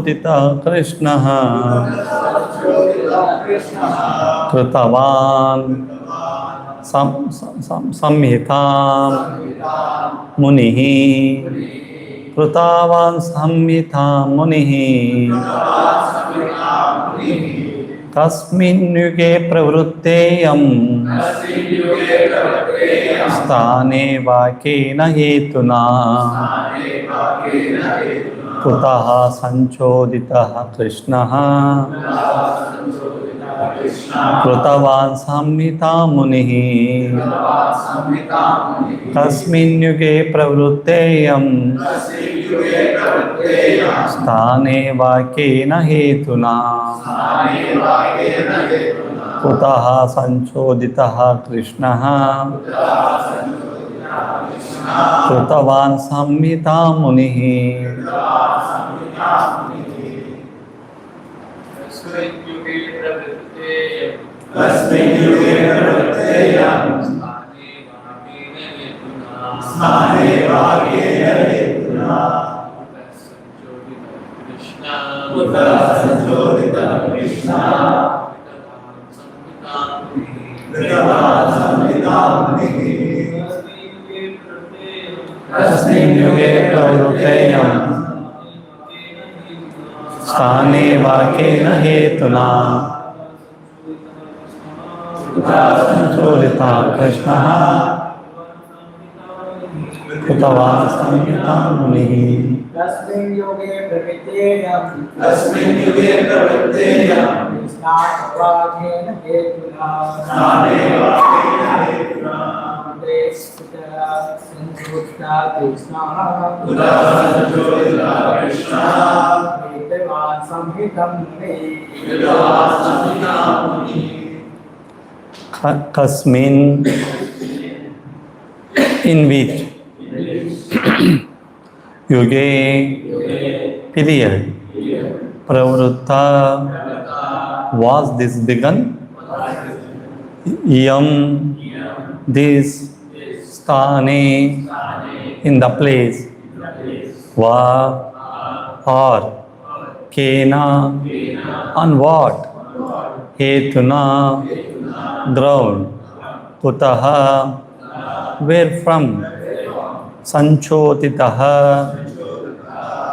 Sanchodita Krishna Kritavan Samhitam Munihi Kritavan Samhitam Munihi Tasmin Yuge Pravrutteyam Sthane Vakena Hetuna Kutaha Sanchoditaha Krishnaha Krutavan Samhita Munihi Tasmin Yuge Pravrutteyam Sthane Vakena Hetuna Kutaha Sanchoditaha Krishnaha Krutavan Samhita Munihi Tasmin yuge pravrutteyam Sthane vakena hetuna Kutaha sanchodita Krishna Kritavan samhita munihi Tasmin Yuge Pravrutteyam Sthane Vakena Hetuna Sanchodita Krishnaha Kritavan Samhita Munihi Tasmin yuge pravritteyam Sthane vakena hetuna Sanchodita Krishnaha Kritavan samhitam munihi Kasmin, in which Yuge period Pravruta was this begun, Yam this, Sthane in the place, Va or Kena on what, Hetuna ground, Kutaha where from, Sanchoditaha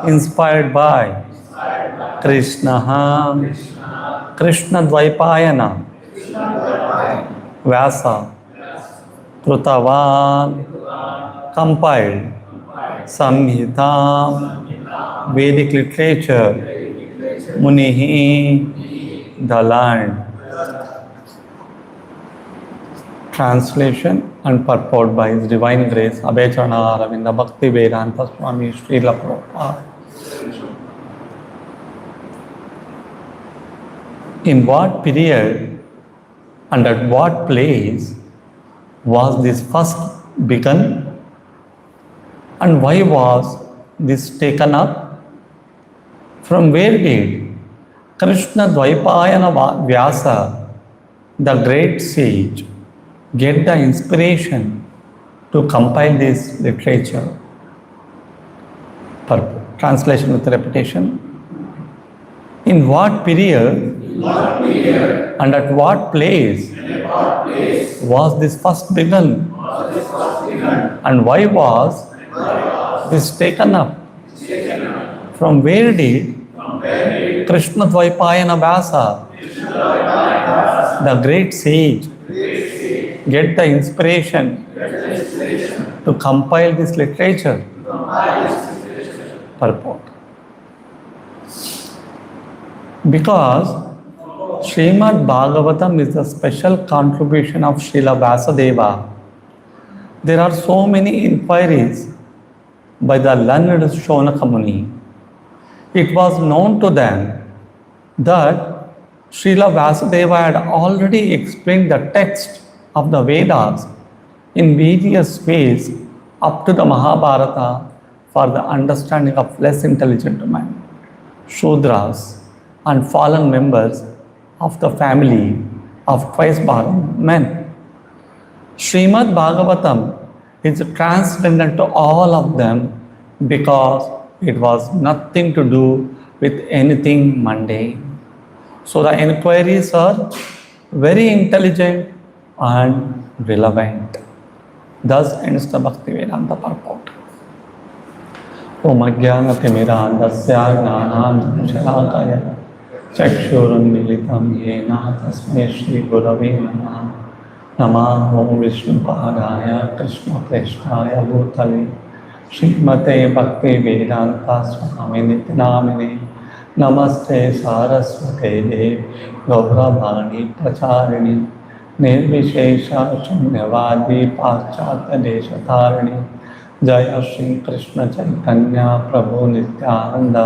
inspired by, Krishnaha Krishna Dvaipayana Vyasa Krutavan compiled, Samhita Vedic literature, Munihi the learned. Translation and purport by His Divine Grace Abhayacharana Aravinda Bhakti Vedanta Swami Srila Prabhupada. In what period and at what place was this first begun, and why was this taken up? From where did Krishna Dvaipayana Vyasa, the great sage, get the inspiration to compile this literature? Translation with repetition. In what period and at what place was this first begun? And why was this taken up? From where did Krishna Dvaipayana Vyasa, the great sage, get the inspiration to compile this literature? Purport. Because Srimad Bhagavatam is the special contribution of Srila Vyasadeva, there are so many inquiries by the learned Shonaka Muni. It was known to them that Srila Vyasadeva had already explained the text of the Vedas in various ways up to the Mahabharata for the understanding of less intelligent men, Shudras, and fallen members of the family of twice-born men. Srimad Bhagavatam is transcendent to all of them because it was nothing to do with anything mundane. So the inquiries are very intelligent and relevant. Thus ends the Bhakti Vedanta purport. Om Ajnanatimidandasya Gnananjana Chakshurunmilitam Yena Tasmai Shri Gurave Namaha. Namah Om Vishnupadaya Krishna Preshtaya Bhutale Srimate Bhakti Vedanta Swami Nityanamine Namaste Saraswate Devi Gauravani Pracharini Nirvishesha Shunyavadi Paschatya Deshatarani Jaya Shri Krishna Chaitanya Prabhu Nityananda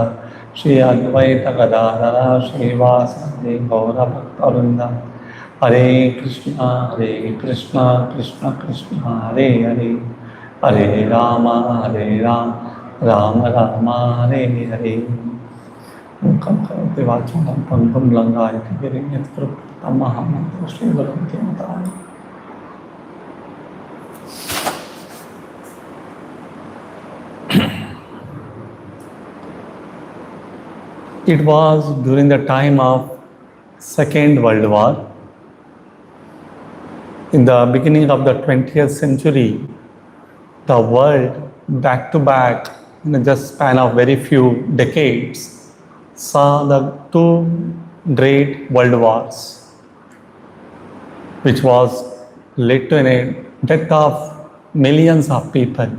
Shri Advaita Gadadhara Shri Vasadi Gaura Bhaktavrindam Hare Krishna Krishna Krishna Hare Hare Hare Rama Rama Rama Hare Hare Mukam Karoti Vachanam Pangam Langayati Girim Yat Krutam Mahamantra Shri Bhagavati Mataya. It was during the time of Second World War. In the beginning of the 20th century, the world back to back, in a just span of very few decades, saw the two great world wars, which was led to a death of millions of people.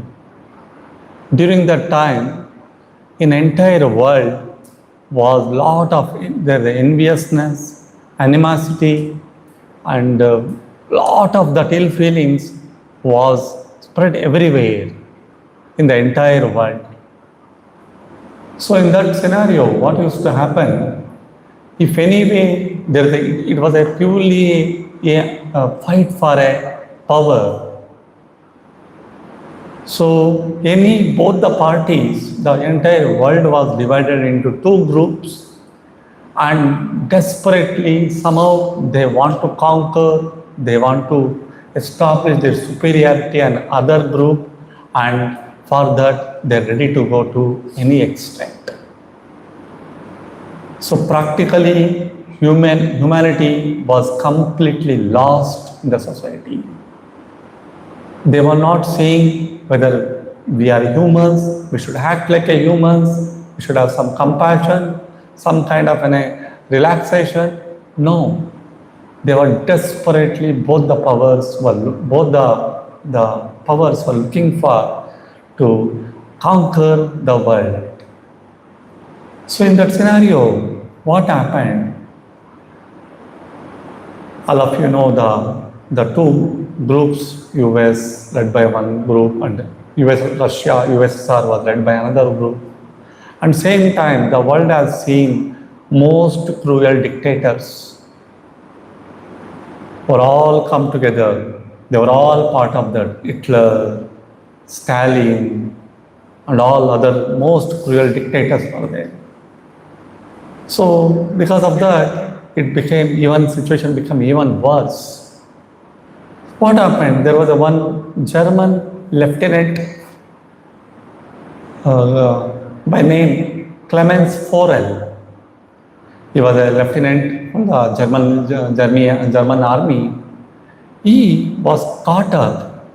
During that time, in entire world was lot of the enviousness, animosity, and lot of that ill feelings was spread everywhere in the entire world. So in that scenario, what used to happen? If anyway it was a purely a fight for a power. So both the parties, the entire world was divided into two groups, and desperately somehow they want to conquer, they want to establish their superiority on other group, and for that they're ready to go to any extent. So practically humanity was completely lost in the society. They were not saying whether we are humans, we should act like a humans, we should have some compassion, some kind of a relaxation. No, they were desperately, both the powers were looking for to conquer the world. So in that scenario, what happened? All of you know the two groups, US led by one group and Russia, USSR was led by another group. And same time, the world has seen most cruel dictators were all come together. They were all part of that. Hitler, Stalin, and all other most cruel dictators were there. So because of that, situation became even worse. What happened? There was one German lieutenant by name Clemens Forel. He was a lieutenant from the German army. He was caught up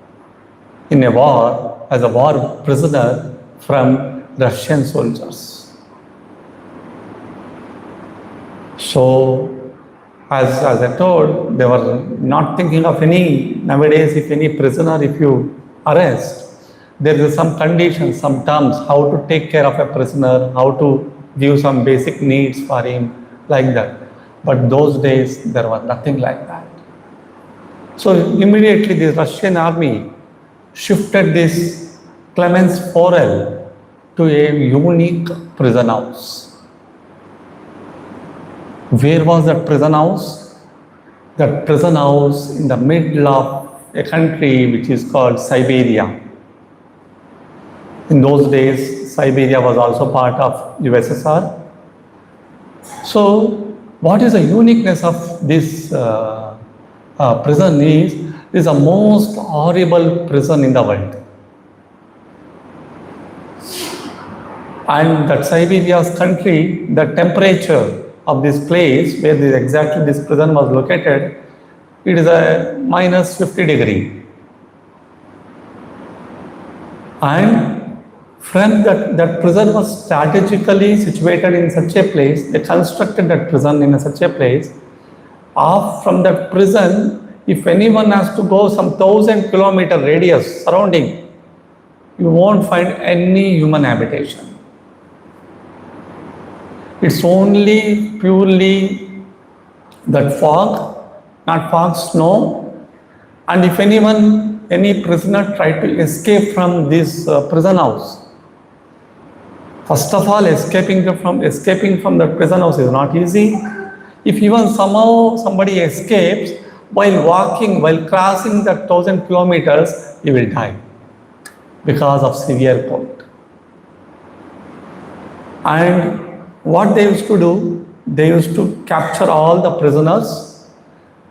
in a war as a war prisoner from Russian soldiers. So, as I told, they were not thinking of nowadays if any prisoner, if you arrest, there is some conditions, some terms, how to take care of a prisoner, how to give some basic needs for him, like that. But those days, there was nothing like that. So immediately the Russian army shifted this Clemens Forel to a unique prison house. Where was that prison house? That prison house in the middle of a country which is called Siberia. In those days, Siberia was also part of USSR. So, what is the uniqueness of this prison is the most horrible prison in the world. And that Siberia's country, the temperature of this place where exactly this prison was located, it is a minus 50 degree. And from that prison was strategically situated in such a place, they constructed that prison in such a place. Off from that prison, if anyone has to go some 1,000-kilometer radius surrounding, you won't find any human habitation. It's only purely that fog, not fog, snow. And if any prisoner tried to escape from this prison house, first of all, escaping from the prison house is not easy. If even somehow somebody escapes, while walking, while crossing that 1,000 kilometers, he will die because of severe cold. And what they used to do, they used to capture all the prisoners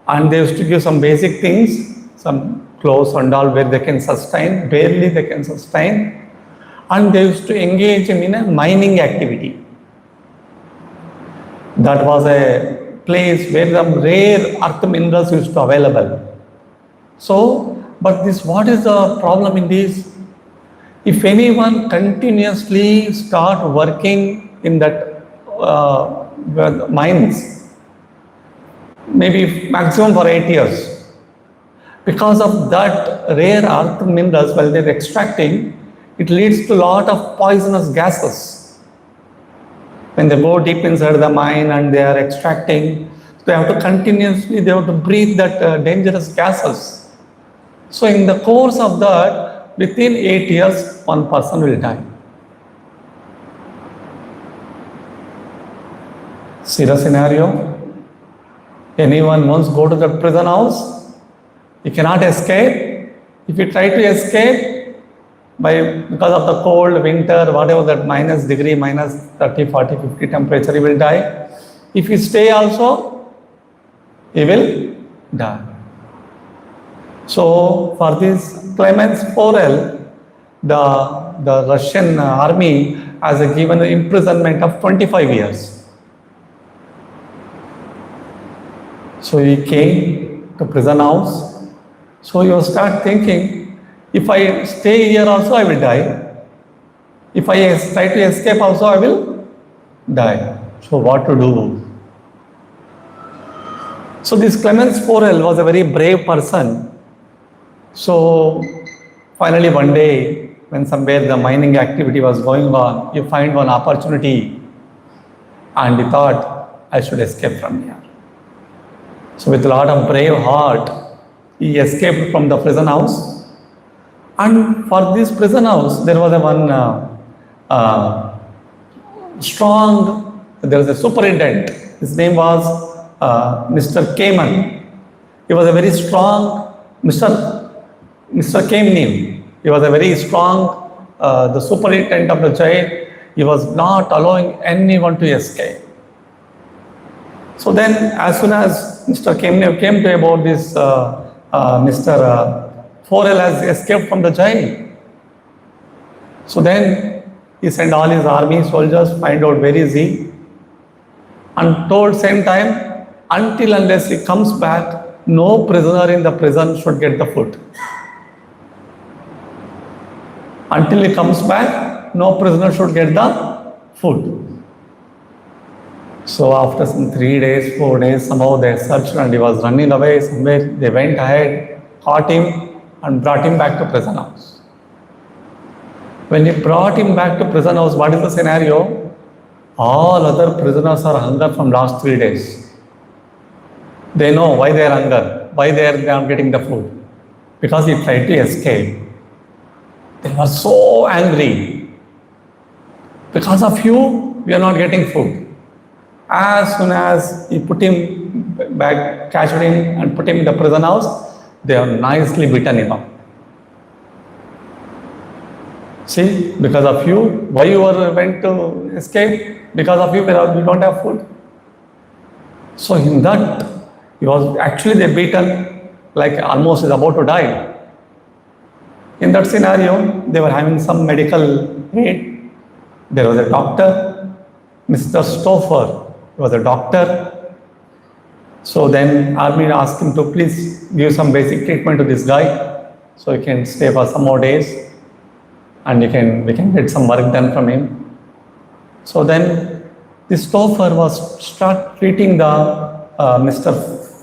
and they used to give some basic things, some clothes and all where they can sustain, barely they can sustain, and they used to engage in a mining activity. That was a place where the rare earth minerals used to available. So, but what is the problem in this? If anyone continuously start working in that mines, maybe maximum for 8 years, because of that rare earth minerals while they're extracting, it leads to a lot of poisonous gases. When they go deep inside the mine and they are extracting, they have to breathe that dangerous gases. So in the course of that, within 8 years, one person will die. See the scenario? Anyone wants to go to the prison house, he cannot escape. If he try to escape, because of the cold, winter, whatever that minus degree, minus 30, 40, 50 temperature, he will die. If he stay also, he will die. So for this Clemens Forel, the Russian army has given an imprisonment of 25 years. So he came to prison house. So you start thinking, if I stay here also I will die. If I try to escape also I will die. So what to do? So this Clemens Forel was a very brave person. So finally one day, when somewhere the mining activity was going on, he find one opportunity and he thought, I should escape from here. So with a lot of brave heart, he escaped from the prison house. And for this prison house, there was there was a superintendent. His name was Mr. Kamen. He was a very strong, Mr. Kamen. He was a very strong, the superintendent of the jail. He was not allowing anyone to escape. So then, as soon as Mr. Kamen came to about this, Mr. Forel has escaped from the jail. So then he sent all his army soldiers, find out where is he, and told same time, until unless he comes back, no prisoner in the prison should get the food. Until he comes back, no prisoner should get the food. So after some 3 days, 4 days, somehow they searched and he was running away somewhere. They went ahead, caught him and brought him back to prison house. When they brought him back to prison house, what is the scenario? All other prisoners are hunger from last 3 days. They know why they are hunger, why they are not getting the food. Because he tried to escape. They were so angry. Because of you, we are not getting food. As soon as he put him back, catched him and put him in the prison house, they have nicely beaten him up. See, because of you, why you went to escape? Because of you, we don't have food. So in that, he was actually they beaten like almost is about to die. In that scenario, they were having some medical aid. There was a doctor, Mr. Stoffer, he was a doctor. So then army asked him to please give some basic treatment to this guy so he can stay for some more days and we can get some work done from him. So then this Stoffer was start treating the Mr.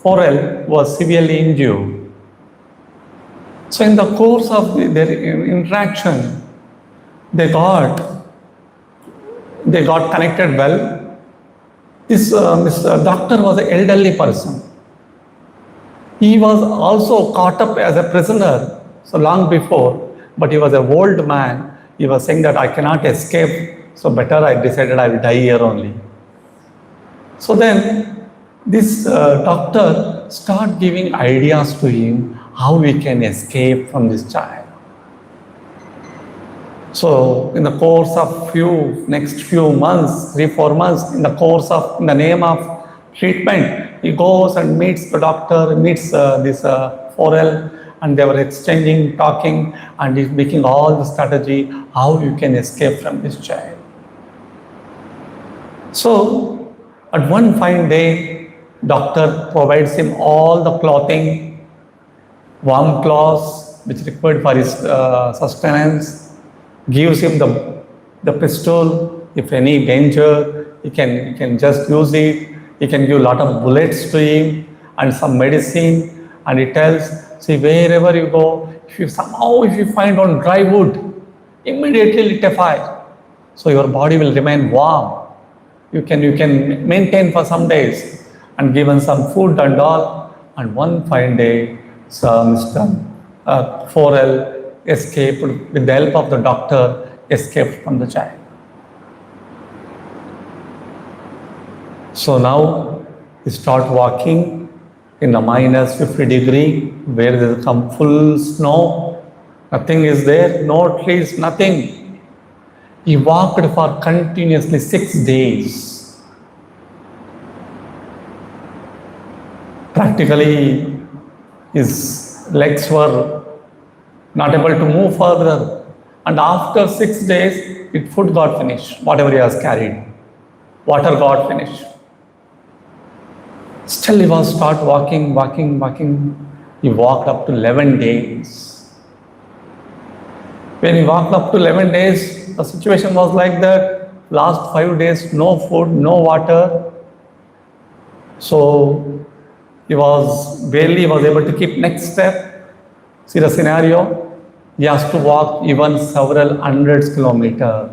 Forel who was severely injured. So in the course of their interaction, they got connected well. This Mr. Doctor was an elderly person. He was also caught up as a prisoner so long before, but he was an old man. He was saying that I cannot escape, so better I decided I will die here only. So then this doctor started giving ideas to him how we can escape from this child. So in the course of next few months, 3-4 months, in the name of treatment, he goes and meets the doctor, meets this Forel, and they were exchanging, talking, and he's making all the strategy how you can escape from this child. So at one fine day, doctor provides him all the clothing, warm clothes which required for his sustenance, gives him the pistol. If any danger, he can just use it. He can give a lot of bullets to him and some medicine, and he tells, see, wherever you go, if you find on dry wood, immediately light a fire, so your body will remain warm. You can maintain for some days, and given some food and all. And one fine day, Mr. Forel escaped with the help of the doctor, escaped from the child. So now he start walking in a minus 50 degree where there is come full snow, nothing is there, no trees, nothing. He walked for continuously 6 days. Practically his legs were not able to move further, and after 6 days, food got finished, whatever he has carried, water got finished. Still he was start walking. He walked up to 11 days. When he walked up to 11 days, the situation was like that. Last 5 days, no food, no water. So he was able to keep next step. See the scenario, he has to walk even several hundreds kilometers.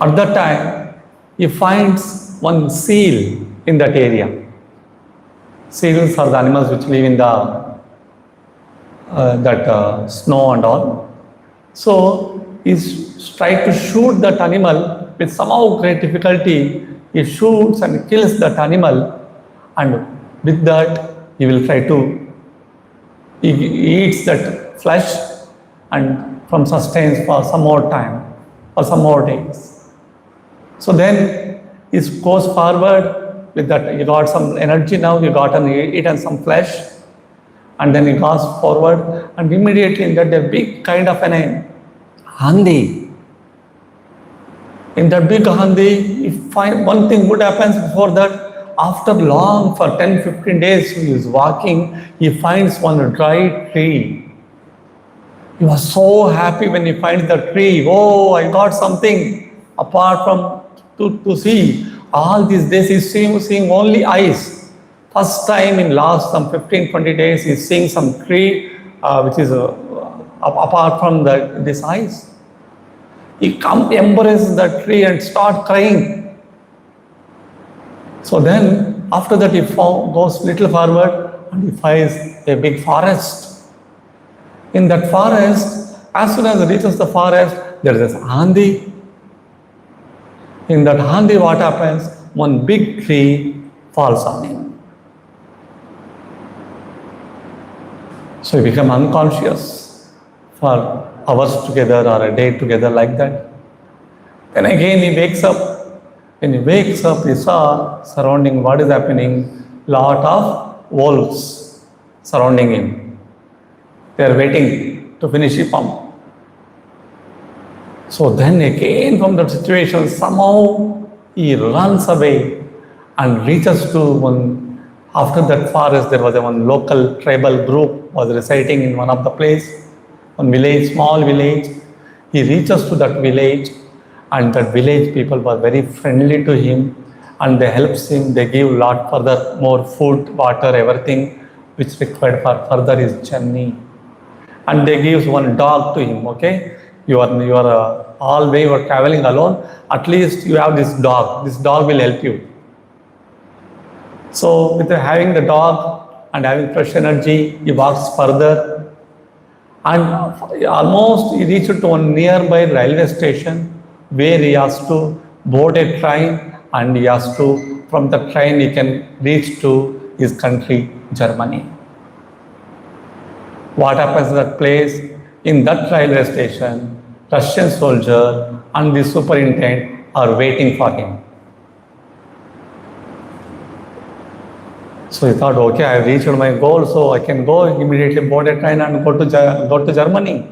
At that time, he finds one seal in that area. Seals are the animals which live in the snow and all. So he tries to shoot that animal with somehow great difficulty. He shoots and kills that animal, and with that he will try to he eats that flesh and from sustains for some more time, for some more days. So then he goes forward with that. He got some energy now, he got eaten some flesh, and then he goes forward, and immediately in that a big kind of an handi. In that big handi, he find one thing good happens before that. After long, for 10-15 days, he is walking, he finds one dry tree. He was so happy when he finds the tree. Oh, I got something apart from to see. All these days he's seeing only ice. First time in last some 15-20 days, he's seeing some tree which is apart from this ice. He embraces that tree and start crying. So then, after that, he goes little forward and he finds a big forest. In that forest, as soon as he reaches the forest, there is this handi. In that handi, what happens? One big tree falls on him. So he becomes unconscious for hours together or a day together like that. Then again he wakes up. When he wakes up, he saw surrounding what is happening, lot of wolves surrounding him. They are waiting to finish him up. So then again from that situation, somehow he runs away and reaches to one, after that forest there was a one local tribal group was residing in one of the place, one village, small village. He reaches to that village and that village people were very friendly to him and they helps him, they give lot further more food, water, everything which required for further his journey. And they gives one dog to him, okay? You are all way you are traveling alone, at least you have this dog will help you. So with having the dog and having fresh energy, he walks further and almost he reached to one nearby railway station where he has to board a train and he has to, from the train he can reach to his country, Germany. What happens at that place? In that railway station, Russian soldier and the superintendent are waiting for him. So he thought, okay, I have reached my goal, so I can go immediately board a train and go to Germany.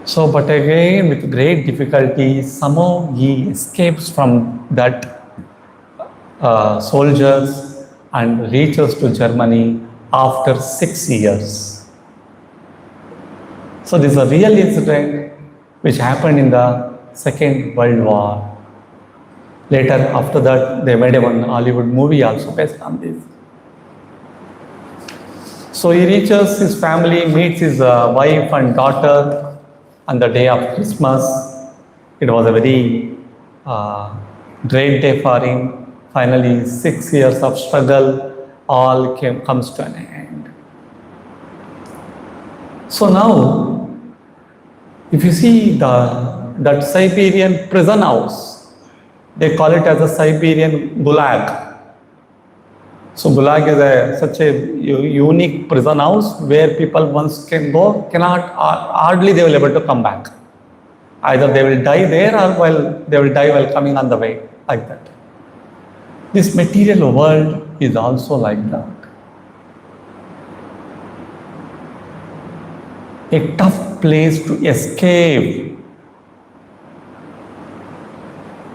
So, but again, with great difficulty, somehow he escapes from that soldiers and reaches to Germany after 6 years. So this is a real incident which happened in the Second World War. Later, after that, they made one Hollywood movie also based on this. So he reaches his family, meets his wife and daughter on the day of Christmas. It was a very great day for him. Finally, 6 years of struggle all comes to an end. So now, if you see that Siberian prison house, they call it as a Siberian Gulag. So Gulag is such a unique prison house where people once can go, hardly they will be able to come back. Either they will die there or they will die while coming on the way, like that. This material world is also like that. A tough place to escape.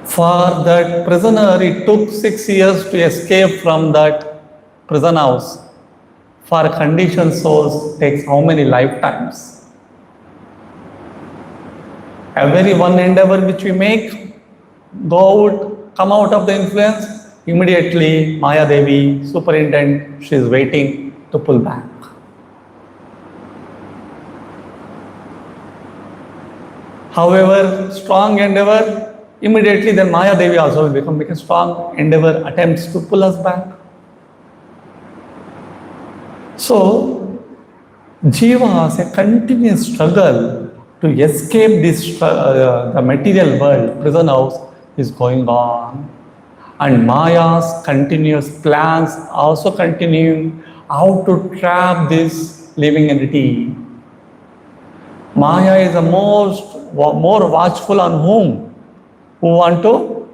For that prisoner, it took 6 years to escape from that prison house. For conditioned souls, it takes how many lifetimes? Every one endeavor which we make, go out, come out of the influence, immediately Maya Devi, superintendent, she is waiting to pull back. However, strong endeavor, immediately then Maya Devi also will make a strong endeavor, attempts to pull us back. So, Jiva has a continuous struggle to escape this, the material world, prison house is going on. And Maya's continuous plans also continuing how to trap this living entity. Maya is the more watchful on whom? Who want to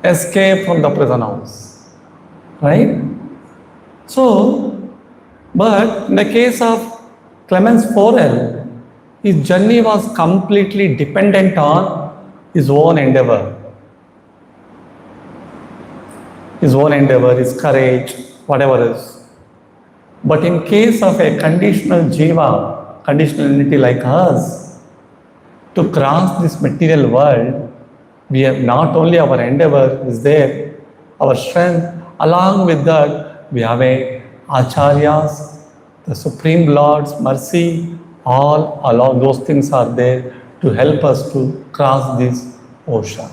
escape from the prison house. Right? So, but in the case of Clemens Forel, his journey was completely dependent on his own endeavor. His own endeavor, his courage, whatever is. But in case of a conditional jiva, conditional entity like us, to cross this material world, we have not only our endeavor is there, our strength, along with that, we have a acharyas, the Supreme Lord's mercy, all along those things are there to help us to cross this ocean.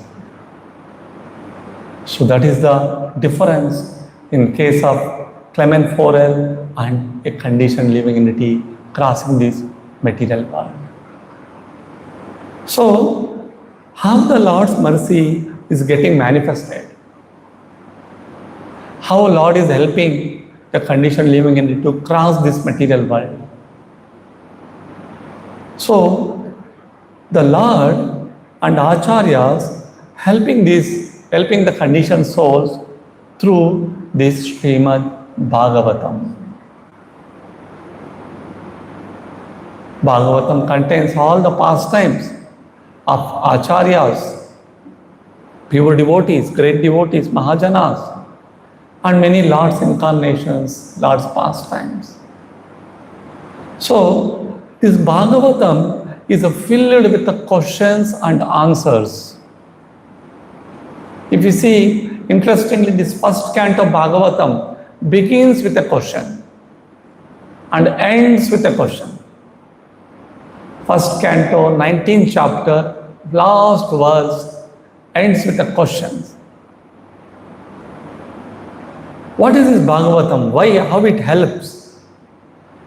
So that is the difference in case of Clement Forel and a conditioned living entity crossing this material world. So, how the Lord's mercy is getting manifested? How Lord is helping the conditioned living entity to cross this material world? So, the Lord and Acharyas helping the conditioned souls through this Srimad Bhagavatam. Bhagavatam contains all the pastimes of acharyas, pure devotees, great devotees, Mahajanas, and many Lord's incarnations, Lord's pastimes. So, this Bhagavatam is filled with the questions and answers. If you see, interestingly, this first canto of Bhagavatam begins with a question and ends with a question. First canto, 19th chapter, last verse ends with a question. What is this Bhagavatam? Why? How it helps?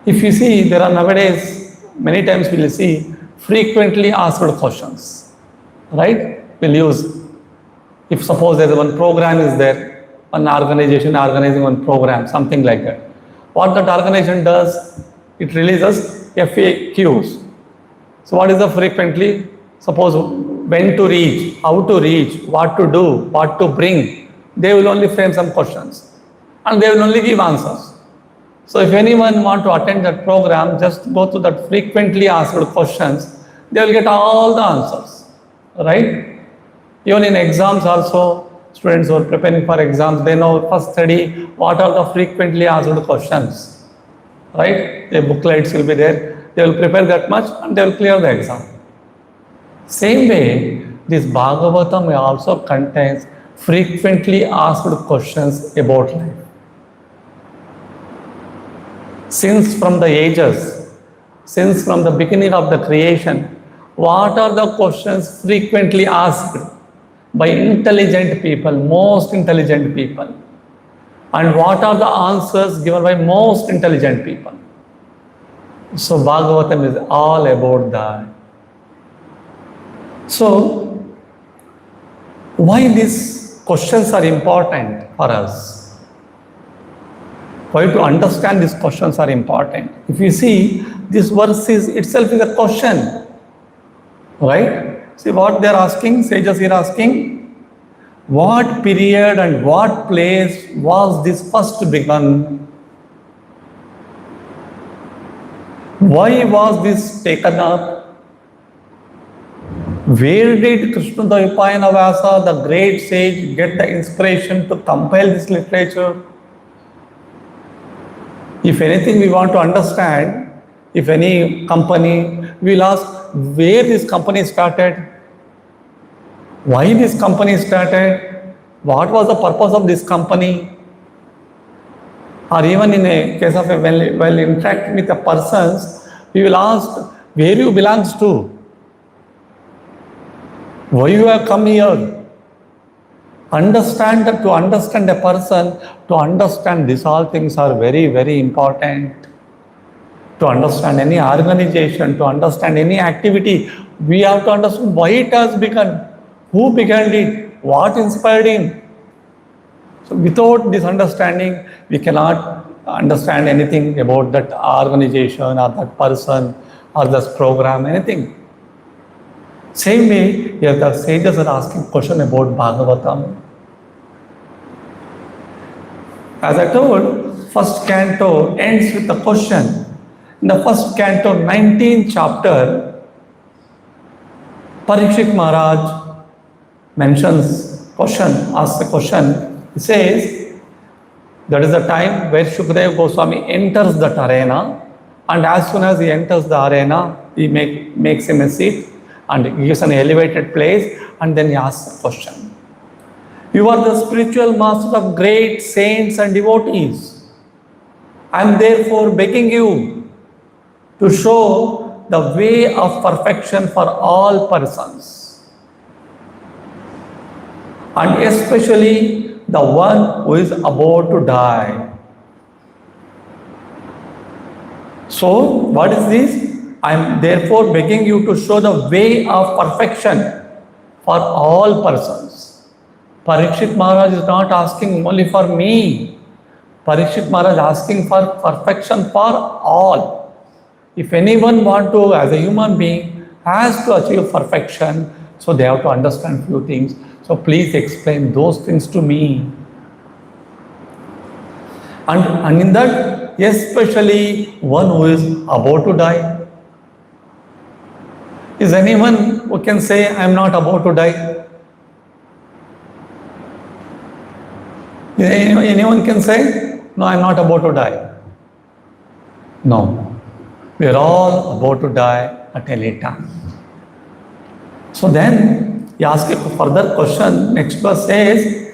If you see, there are nowadays, many times we will see frequently asked questions. Right? We'll use, if suppose there is one program is there, one organization organizing one program, something like that. What that organization does, it releases FAQs. So what is the frequently? Suppose when to reach, how to reach, what to do, what to bring. They will only frame some questions and they will only give answers. So if anyone want to attend that program, just go to that frequently asked questions, they will get all the answers, right? Even in exams also, students who are preparing for exams, they know first study what are the frequently asked questions, right? The booklets will be there. They will prepare that much and they will clear the exam. Same way, this Bhagavatam also contains frequently asked questions about life. Since from the ages, since from the beginning of the creation, what are the questions frequently asked by intelligent people, most intelligent people? And what are the answers given by most intelligent people? So Bhagavatam is all about that. So, why these questions are important for us? Why to understand these questions are important? If you see, this verse itself is a question, right? See what they are asking, sages are asking, what period and what place was this first begun? Why was this taken up? Where did Krishnadevapayana Vyasa, the great sage, get the inspiration to compile this literature? If anything we want to understand, if any company, we will ask where this company started, why this company started, what was the purpose of this company? Or even in a case of while interacting with the persons, we will ask where you belongs to, why you have come here. To understand a person, to understand these all things are very, very important. To understand any organization, to understand any activity, we have to understand why it has begun, who began it, what inspired him. So without this understanding, we cannot understand anything about that organization or that person or this program, anything. Same way, here the sages are asking question about Bhagavatam. As I told, first canto ends with a question. In the first canto, 19th chapter, Parikshit Maharaj mentions question, asks a question. He says, that is the time where Shukadeva Goswami enters that arena, and as soon as he enters the arena, he makes him a seat and gives an elevated place, and then he asks a question. You are the spiritual master of great saints and devotees. I am therefore begging you to show the way of perfection for all persons, and especially the one who is about to die. So, what is this? I am therefore begging you to show the way of perfection for all persons. Parikshit Maharaj is not asking only for me. Parikshit Maharaj is asking for perfection for all. If anyone want to, as a human being, has to achieve perfection, so they have to understand few things. So please explain those things to me. And in that, especially one who is about to die. Is anyone who can say, I am not about to die? Anyone can say, no, I am not about to die? No. We are all about to die at any time. So then, he asks a further question. Next verse says,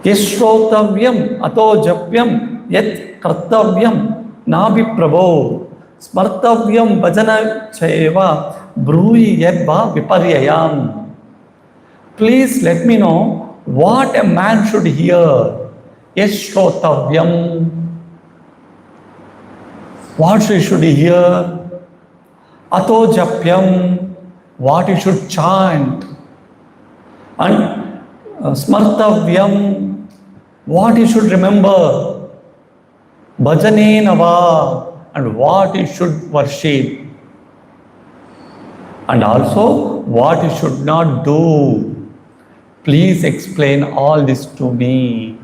Yeshrotavyam ato japyam yat kartavyam nabi prabho smartavyam bhajana chaiva brui yadva viparyayam. Please let me know what a man should hear. Yeshrotavyam. What he should hear? Ato japyam. What he should chant. And smartavyam. What he should remember. Bhajane nava. And what he should worship. And also what he should not do. Please explain all this to me.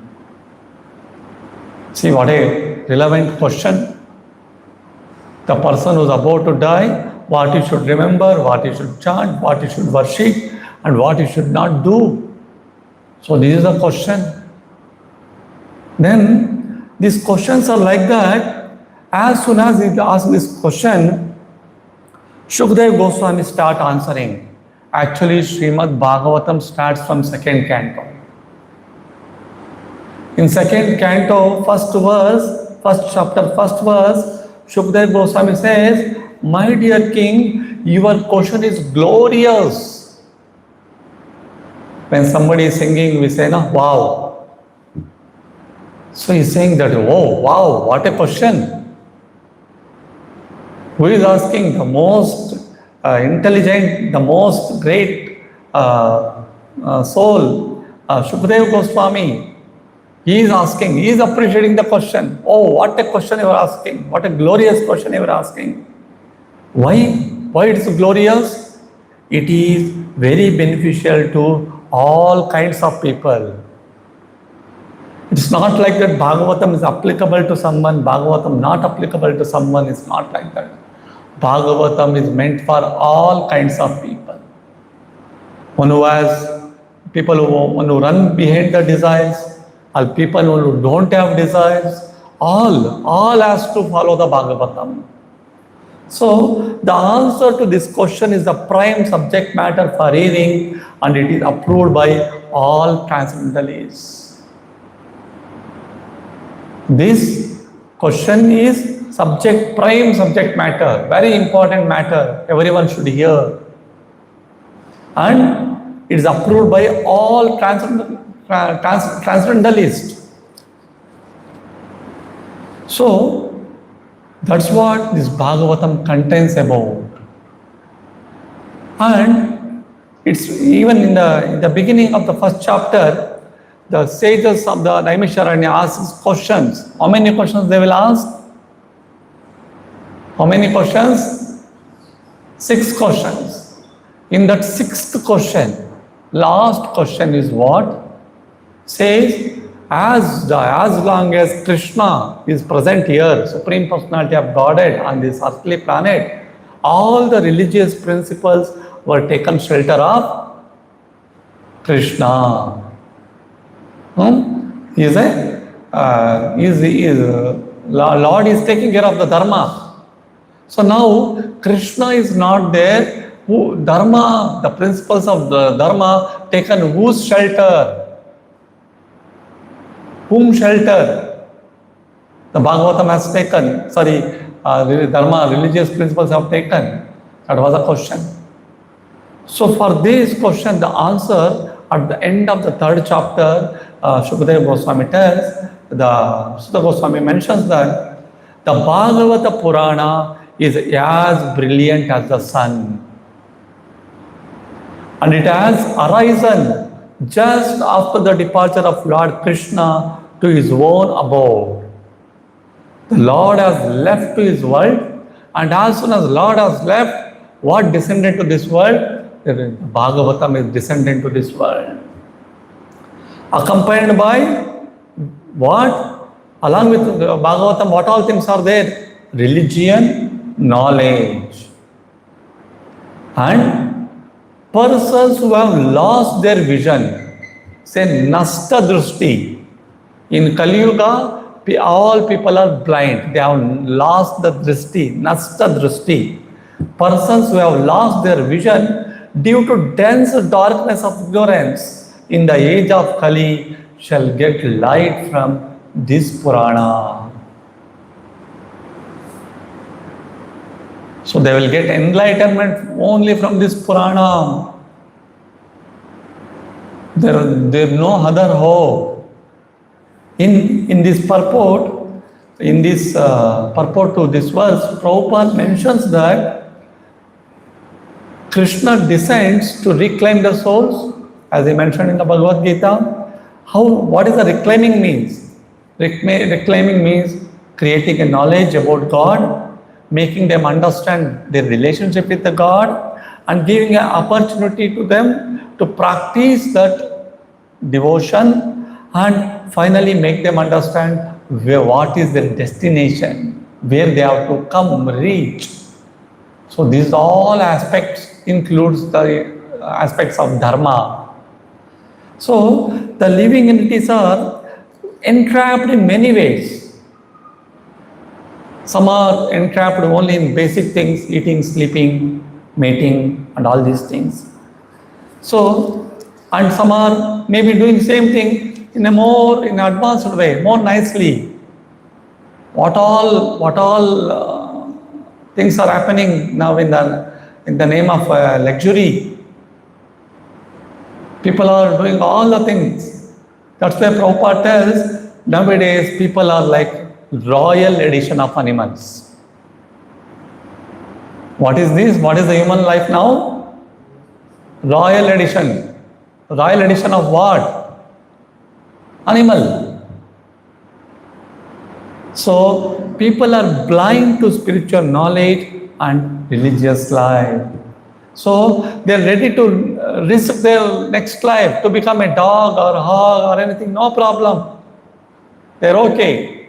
See what a relevant question. The person who is about to die, what he should remember, what he should chant, what he should worship, and what he should not do. So this is the question. Then these questions are like that. As soon as he asks this question, Shukdev Goswami start answering. Actually, Srimad Bhagavatam starts from second canto. In second canto, first chapter, first verse, Shukdev Goswami says, my dear king, your question is glorious. When somebody is singing, we say, no, wow. So he is saying that, oh, wow, what a question. Who is asking? The most intelligent, the most great soul, Shukdev Goswami. He is asking, he is appreciating the question. Oh, what a question you are asking. What a glorious question you are asking. Why? Why it is glorious? It is very beneficial to all kinds of people. It's not like that Bhagavatam is applicable to someone, Bhagavatam not applicable to someone. It's not like that. Bhagavatam is meant for all kinds of people. One who has people who run behind the desires, or people who don't have desires, all has to follow the Bhagavatam. So the answer to this question is the prime subject matter for hearing, and it is approved by all transcendentalists. This question is prime subject matter, very important matter, everyone should hear. And it is approved by all transcendentalists. So, that's what this Bhagavatam contains about. And it's even in the beginning of the first chapter, the sages of the Naimisharanya asks questions. How many questions they will ask? How many questions? 6 questions. In that 6th question, last question is what? Says, as long as Krishna is present here, Supreme Personality of Godhead on this earthly planet, all the religious principles were taken shelter of Krishna. Lord is taking care of the Dharma. So now Krishna is not there. Dharma, the principles of the Dharma taken whose shelter? Whom shelter? The Bhagavatam has taken, Dharma, religious principles have taken. That was a question. So for this question, the answer at the end of the 3rd chapter, Shukadeva Goswami tells, Sutta Goswami mentions that the Bhagavata Purana is as brilliant as the sun. And it has arisen just after the departure of Lord Krishna to his own abode. The Lord has left to his world, and as soon as Lord has left, what descended to this world? The Bhagavatam is descended to this world. Accompanied by what? Along with Bhagavatam, what all things are there? Religion, knowledge. And persons who have lost their vision, say Nasta Drushti. In Kali Yuga, all people are blind. They have lost the Drishti, Nasta Drushti. Persons who have lost their vision due to dense darkness of ignorance in the age of Kali shall get light from this Purana. So they will get enlightenment only from this Purana. There is no other hope. In this purport, purport to this verse, Prabhupada mentions that Krishna descends to reclaim the souls, as he mentioned in the Bhagavad Gita. What is the reclaiming means? Reclaiming means creating a knowledge about God, making them understand their relationship with the God, and giving an opportunity to them to practice that devotion, and finally make them understand what is their destination, where they have to come reach. So these all aspects includes the aspects of dharma. So the living entities are entrapped in many ways. Some are entrapped only in basic things, eating, sleeping, mating, and all these things. So, and some are maybe doing same thing in an advanced way, more nicely. What all things are happening now in the name of luxury. People are doing all the things. That's why Prabhupada tells, nowadays people are like royal edition of animals. What is this? What is the human life now? Royal edition. Royal edition of what? Animal. So people are blind to spiritual knowledge and religious life. So they are ready to risk their next life to become a dog or a hog or anything, no problem. They are okay.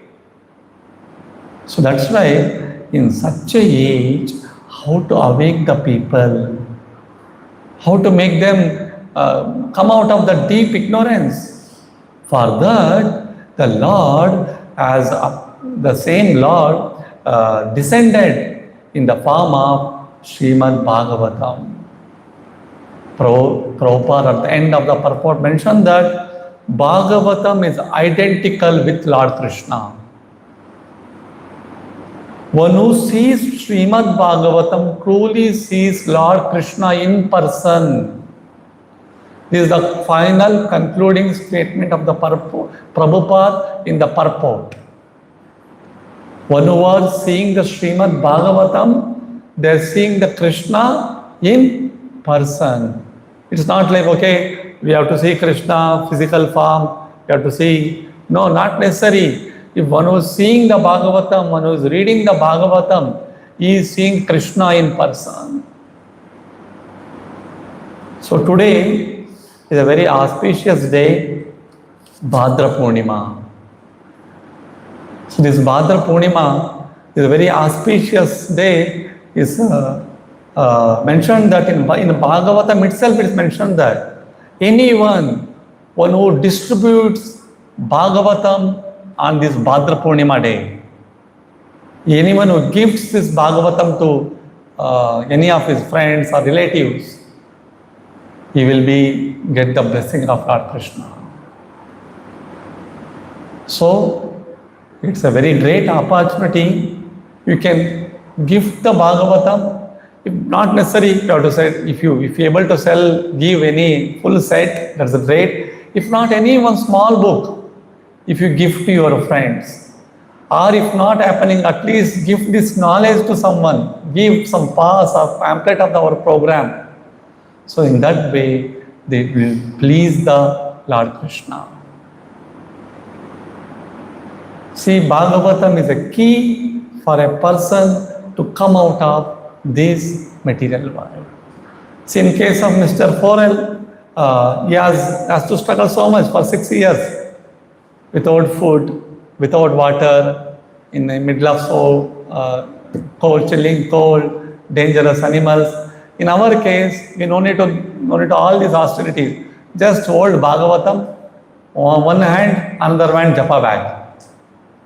So that's why in such a age, how to awake the people, how to make them come out of the deep ignorance. For that, the Lord, as the same Lord, descended in the form of Srimad Bhagavatam. Prabhupada at the end of the purport mentioned that Bhagavatam is identical with Lord Krishna. One who sees Srimad Bhagavatam truly sees Lord Krishna in person. This is the final concluding statement of the Prabhupada in the purport. One who was seeing the Srimad Bhagavatam, they are seeing the Krishna in person. It's not like, okay, we have to see Krishna, physical form, we have to see. No, not necessary. If one who is seeing the Bhagavatam, one who is reading the Bhagavatam, he is seeing Krishna in person. So today is a very auspicious day, Bhadra Purnima. So this Bhadra Purnima is a very auspicious day. Is mentioned that in Bhagavatam itself it is mentioned that one who distributes Bhagavatam on this Bhadra Purnima day, anyone who gives this Bhagavatam to any of his friends or relatives, he will get the blessing of Lord Krishna. So it's a very great opportunity. You can gift the Bhagavatam. If not necessary, you have to say, if you able to give any full set, that's great. If not, any one small book, if you give to your friends, or if not happening, at least give this knowledge to someone, give some pass or pamphlet of our program. So in that way, they will please the Lord Krishna. See, Bhagavatam is a key for a person to come out of this material world. See, in case of Mr. Forel, he has to struggle so much for 6 years without food, without water, in the middle of so cold, chilling cold, dangerous animals. In our case, we no need to all these austerities. Just hold Bhagavatam, on one hand, another hand japa bag.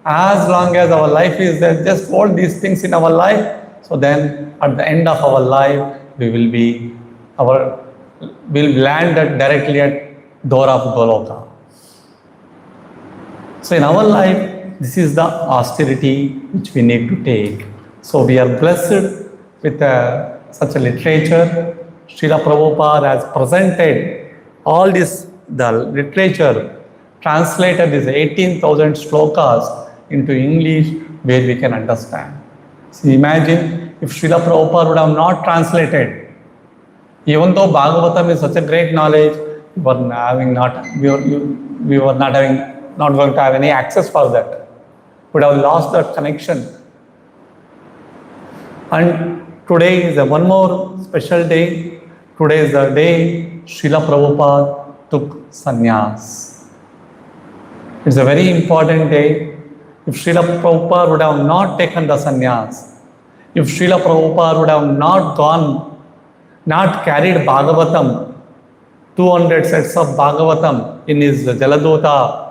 As long as our life is there, just hold these things in our life. So then, at the end of our life, we'll land directly at door of Goloka. So in our life, this is the austerity which we need to take. So we are blessed with such a literature. Srila Prabhupada has presented all this, the literature, translated these 18,000 slokas into English where we can understand. So imagine if Srila Prabhupada would have not translated, even though Bhagavatam is such a great knowledge, we were not going to have any access for that. Would have lost that connection. And today is one more special day. Today is the day Srila Prabhupada took sannyas. It's a very important day. If Srila Prabhupada would have not taken the sannyas, if Srila Prabhupada would have not carried Bhagavatam, 200 sets of Bhagavatam in his Jaladota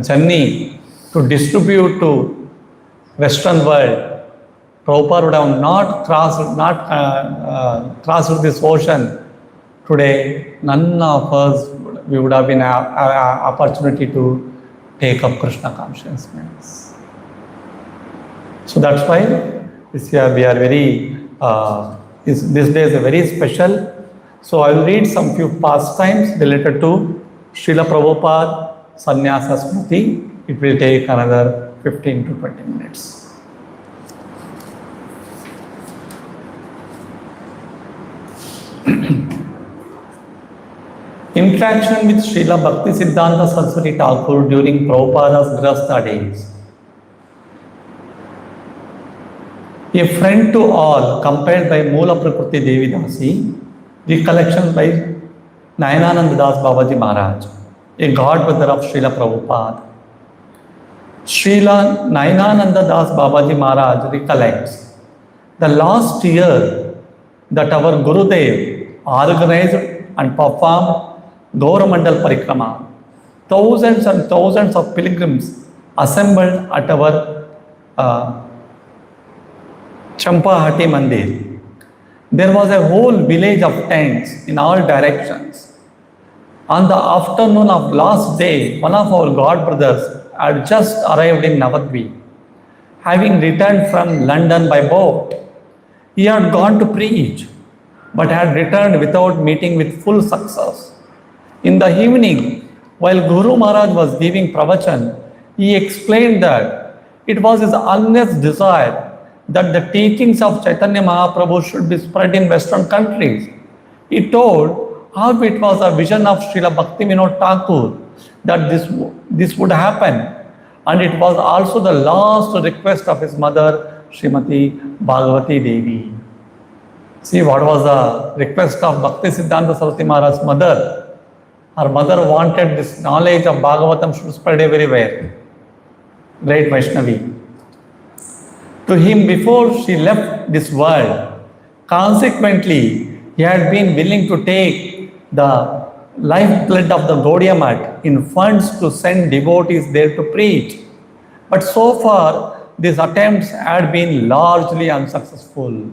journey to distribute to Western world, Prabhupada would have not crossed this ocean. Today, none of us would have been an opportunity to take up Krishna consciousness. So that's why this year we are this day is very special. So I will read some few pastimes related to Srila Prabhupada Sannyasa Smriti. It will take another 15 to 20 minutes. Interaction with Srila Bhaktisiddhanta Saraswati Thakur during Prabhupada's Grihastha days. A friend to all, compiled by Moola Prakriti Devidasi, recollections by Nayanananda Das Babaji Maharaj, a godbrother of Srila Prabhupada. Srila Nayanananda Das Babaji Maharaj recollects the last year that our Gurudev organized and performed Gauramandal Parikrama. Thousands and thousands of pilgrims assembled at our Champahati Mandir. There was a whole village of tents in all directions. On the afternoon of last day, one of our god brothers had just arrived in Navadvip, having returned from London by boat. He had gone to preach, but had returned without meeting with full success. In the evening, while Guru Maharaj was giving pravachan, he explained that it was his earnest desire that the teachings of Chaitanya Mahaprabhu should be spread in Western countries. He told how it was a vision of Srila Bhaktivinoda Thakur that this would happen, and it was also the last request of his mother, Srimati Bhagavati Devi. See what was the request of Bhaktisiddhanta Saraswati Maharaj's mother. Her mother wanted this knowledge of Bhagavatam should spread everywhere. Great Vaishnavi. To him, before she left this world, consequently, he had been willing to take the lifeblood of the Gaudiya Math in funds to send devotees there to preach. But so far, these attempts had been largely unsuccessful.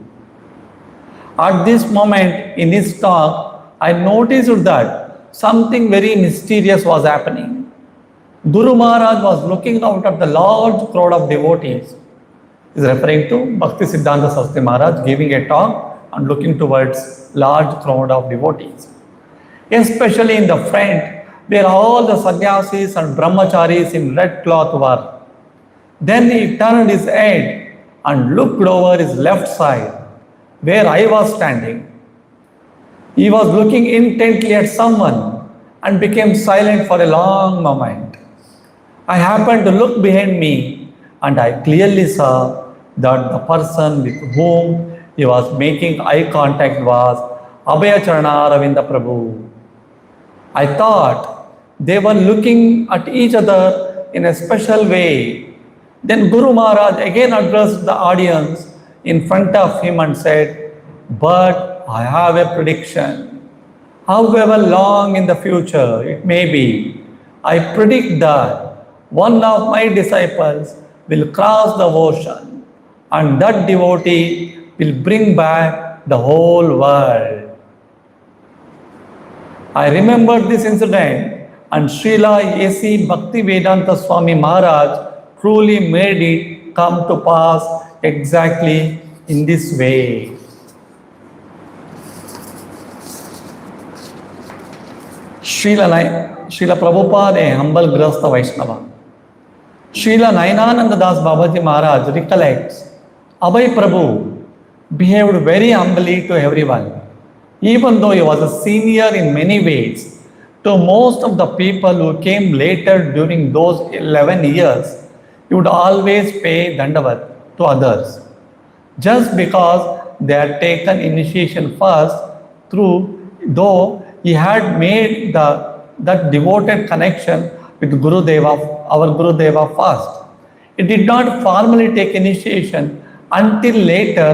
At this moment in his talk, I noticed that something very mysterious was happening. Guru Maharaj was looking out at the large crowd of devotees. He is referring to Bhaktisiddhanta Saraswati Maharaj giving a talk and looking towards large crowd of devotees. Especially in the front, where all the sannyasis and brahmacharis in red cloth were. Then he turned his head and looked over his left side, where I was standing. He was looking intently at someone and became silent for a long moment. I happened to look behind me and I clearly saw that the person with whom he was making eye contact was Abhaya Charana Ravinda Prabhu. I thought they were looking at each other in a special way. Then Guru Maharaj again addressed the audience in front of him and said, but I have a prediction. However long in the future it may be, I predict that one of my disciples will cross the ocean and that devotee will bring back the whole world. I remember this incident and Srila A.C. Bhaktivedanta Swami Maharaj truly made it come to pass exactly in this way. Srila Prabhupada, a humble Grahastha Vaishnava. Srila Nayanananda Das Babaji Maharaj recollects, Abhay Prabhu behaved very humbly to everyone. Even though he was a senior in many ways, to most of the people who came later during those 11 years, he would always pay dandavat to others. Just because they had taken initiation first, though he had made that devoted connection with our Gurudeva first. He did not formally take initiation until later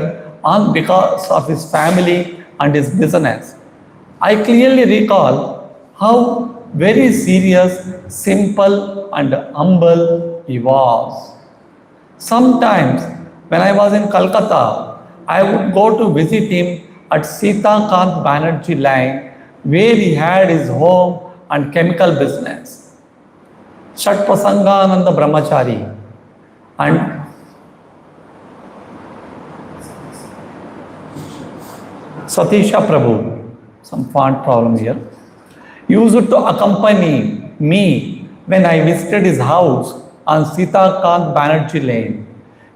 on because of his family and his business. I clearly recall how very serious, simple and humble he was. Sometimes when I was in Calcutta, I would go to visit him at Sita Kant Banerjee Line where he had his home and chemical business. Shat Prasangananda Brahmachari and Satisha Prabhu, some font problem here, used to accompany me when I visited his house on Sita Kant Banerjee Lane.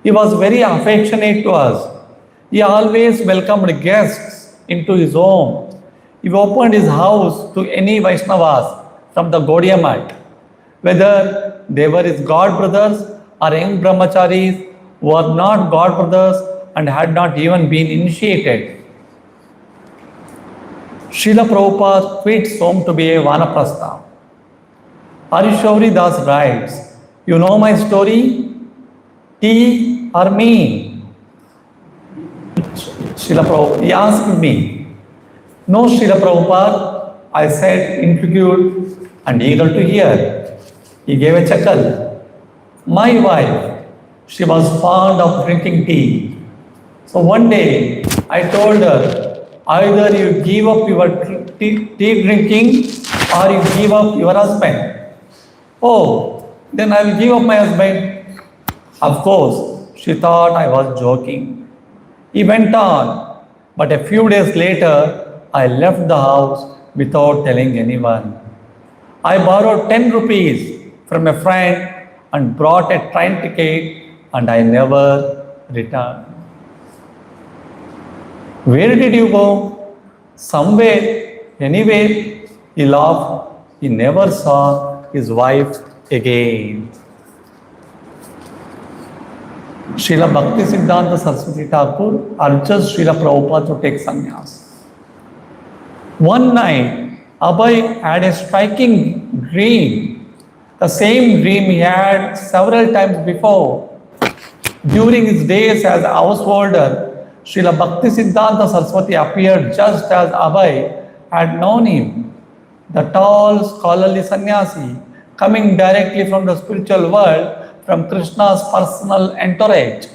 He was very affectionate to us. He always welcomed guests into his home. He opened his house to any Vaishnavas from the Gaudiya Math, whether they were his god brothers or young brahmacharis who were not god brothers and had not even been initiated. Srila Prabhupada quits home to be a vanaprastha. Arishauri Das writes, you know my story? Tea or me? Srila Prabhupada, he asked me. No, Srila Prabhupada, I said, intrigued and eager to hear. He gave a chuckle. My wife, she was fond of drinking tea. So one day, I told her, either you give up your tea drinking or you give up your husband. Oh, then I will give up my husband. Of course, she thought I was joking. He went on, but a few days later, I left the house without telling anyone. I borrowed 10 rupees from a friend and brought a train ticket and I never returned. Where did you go? Somewhere, anywhere. He laughed. He never saw his wife again. Srila Bhakti Siddhanta Saraswati Thakur urges Srila Prabhupada to take sannyas. One night, Abhay had a striking dream. The same dream he had several times before. During his days as a householder, Srila Bhakti Siddhanta Saraswati appeared just as Abhay had known him. The tall, scholarly sannyasi coming directly from the spiritual world, from Krishna's personal entourage.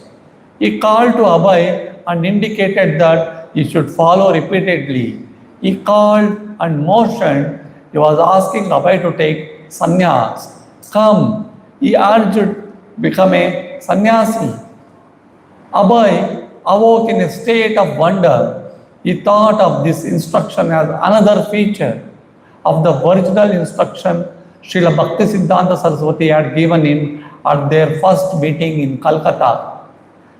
He called to Abhay and indicated that he should follow repeatedly. He called and motioned. He was asking Abhay to take sannyas. Come, he urged, become a sannyasi. Abhay awoke in a state of wonder. He thought of this instruction as another feature of the original instruction Srila Bhakti Siddhanta Saraswati had given him at their first meeting in Calcutta.